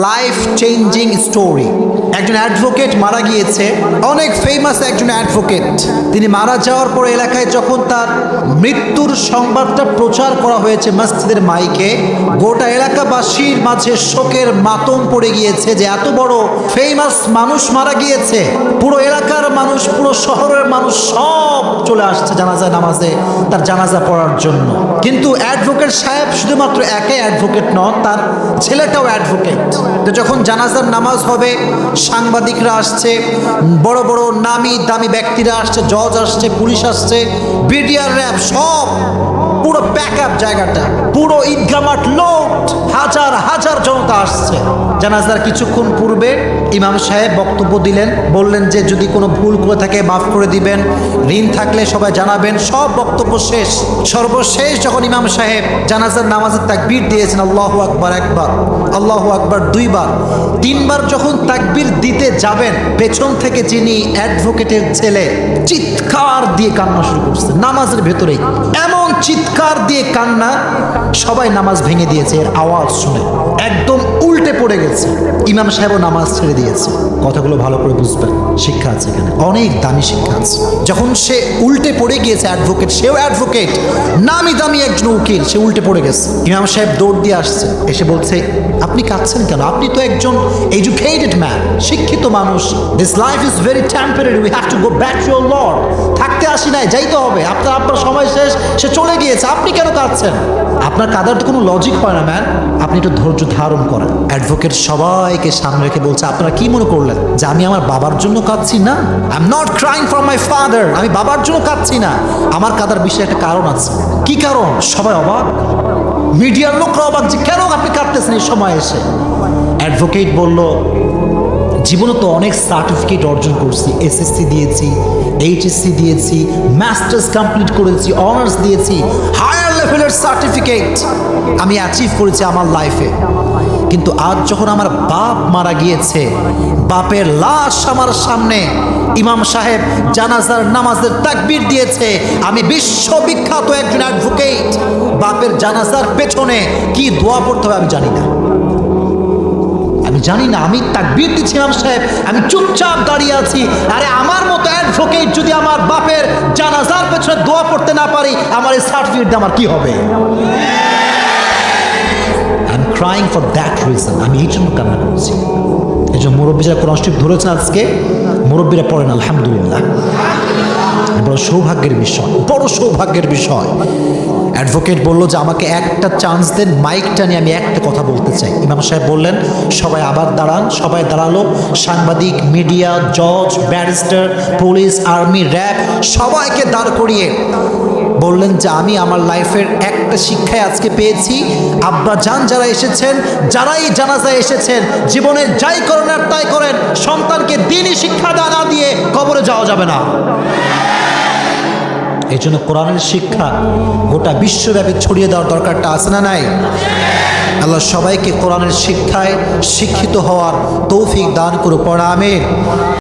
Life changing story. একজন advocate মারা গিয়েছে, অনেক ফেমাস একজন অ্যাডভোকেট। তিনি মারা যাওয়ার পর এলাকায় যখন তার মৃত্যুর সংবাদটা প্রচার করা হয়েছে মসজিদের মাইকে, গোটা এলাকাবাসীর মাঝে শোকের মাতম পড়ে গিয়েছে যে এত বড় ফেমাস মানুষ মারা গিয়েছে। পুরো এলাকার মানুষ, পুরো শহরের মানুষ সব চলে আসছে জানাজা নামাজে তার জানাজা পড়ার জন্য। কিন্তু অ্যাডভোকেট সাহেব শুধুমাত্র একাই অ্যাডভোকেট নন, তার ছেলেটাও অ্যাডভোকেট। তো যখন জানাজার নামাজ হবে, সাংবাদিকরা আসছে, বড় বড় নামি দামি ব্যক্তিরা আসছে, জজ আসছে, পুলিশ আসছে, বিডিআর র্যাব, সব পুরো প্যাক আপ জায়গাটা, পুরো ঈদগাহ মাঠ লোড, হাজার হাজার জনতা আসছে। জানাজার কিছুক্ষণ পূর্বে ইমাম সাহেব বক্তব্য দিলেন, বললেন যে যদি কোনো ভুল করে থাকে মাফ করে দিবেন, ঋণ থাকলে সবাই জানাবেন। সব বক্তব্য শেষ। সর্বশেষ যখন ইমাম সাহেব জানাজার নামাজের তাকবীর দিয়েছেন, আল্লাহু আকবার একবার, আল্লাহু আকবার দুইবার, তিনবার যখন তাকবীর দিতে যাবেন, পেছন থেকে যিনি অ্যাডভোকেটের ছেলে চিৎকার দিয়ে কান্না শুরু করছে নামাজের ভেতরেই। এমন চিৎকার দিয়ে কান্না, সবাই নামাজ ভেঙে দিয়েছে এর আওয়াজ শুনে, একদম উল্টে পড়ে গেছে। ইমাম সাহেবও নামাজ ছেড়ে দিয়েছে। কথাগুলো ভালো করে বুঝবেন, শিক্ষা আছে এখানে, অনেক দামি শিক্ষা আছে। যখন সে উল্টে পড়ে গিয়েছে অ্যাডভোকেট, সেও অ্যাডভোকেট, নামি দামি একজন উকিল, সে উল্টে পড়ে গেছে। ইমাম সাহেব দৌড় দিয়ে আসছে, এসে বলছে আপনি কাঁদছেন কেন? আপনি তো একজন এডুকেটেড ম্যান, শিক্ষিত মানুষ। This life is very temporary, we have to go back to your Lord. থাকতে আসি নাই, যাইতে হবে। আপনার সময় শেষ, সে চলে গিয়েছে, আপনি কেন কাঁদছেন? আপনার কাঁদার তো কোনো লজিক হয় না ম্যান, আপনি একটু ধৈর্য ধারণ করেন। অ্যাডভোকেট সবাইকে সামনে রেখে বলছে আপনারা কি মনে করলেন যে আমি আমার বাবার জন্য কাঁদছি? না, I am not crying for my father. আমি বাবার জন্য কাঁদছি না, আমার কাঁদার বিষয়ে একটা কারণ আছে। কি কারণ? সবাই অবাক, মিডিয়ার লোকরা অবাক যে কেন আপনি কাঁদতেছেন এই সময় এসে। অ্যাডভোকেট বলল জীবনে তো অনেক সার্টিফিকেট অর্জন করছি, এসএসসি দিয়েছি, এইচএসসি দিয়েছি, মাস্টার্স কমপ্লিট করেছি, অনার্স দিয়েছি, হায়ার লেভেলের সার্টিফিকেট আমি অ্যাচিভ করেছি আমার লাইফে। কিন্তু আজ যখন আমার বাপ মারা গিয়েছে, বাপের লাশ আমার সামনে, ইমাম সাহেব জানাজার নামাজের তাকবীর দিয়েছে, আমি বিশ্ববিখ্যাত একজন অ্যাডভোকেট, বাপের জানাজার পেছনে কি দোয়া পড়তে হবে আমি জানি না, জানি না। আমি তাকবীর দিচ্ছি ইমাম সাহেব, আমি চুপচাপ দাঁড়িয়ে আছি। আরে আমার মতো অ্যাডভোকেট যদি আমার বাপের জানাজার পেছনে দোয়া পড়তে না পারি, আমার এই সার্টিফিকেট দিয়ে আমার কি হবে? I am crying for that reason. আমি এই জন্য কান্না করছি। এই জন্য মুরব্বী যারা কোরআন শরীফ ধরেছেন আজকে, মুরব্বীরা পড়েন আলহামদুলিল্লাহ। বড় সৌভাগ্যের বিষয়, বড় সৌভাগ্যের বিষয়। অ্যাডভোকেট বলল যে আমাকে একটা চান্স দেন, মাইকটা নিয়ে আমি একটা কথা বলতে চাই। ইমাম সাহেব বললেন সবাই আবার দাঁড়ান। সবাই দাঁড়ালো, সাংবাদিক, মিডিয়া, জজ, ব্যারিস্টার, পুলিশ, আর্মি, র্যাব, সবাইকে দাঁড় করিয়ে বললেন যে আমি আমার লাইফের একটা শিক্ষায় আজকে পেয়েছি, আব্বা জান যারা এসেছেন, যারাই জানাজায় এসেছেন, জীবনে যাই করেন আর তাই করেন, সন্তানকে দ্বীনি শিক্ষা না দিয়ে কবরে যাওয়া যাবে না। এই জন্য কোরআনের শিক্ষা গোটা বিশ্বব্যাপী ছড়িয়ে দেওয়ার দরকারটা আছে না নাই? আল্লাহ সবাইকে কোরআনের শিক্ষায় শিক্ষিত হওয়ার তৌফিক দান করুক। আমিন।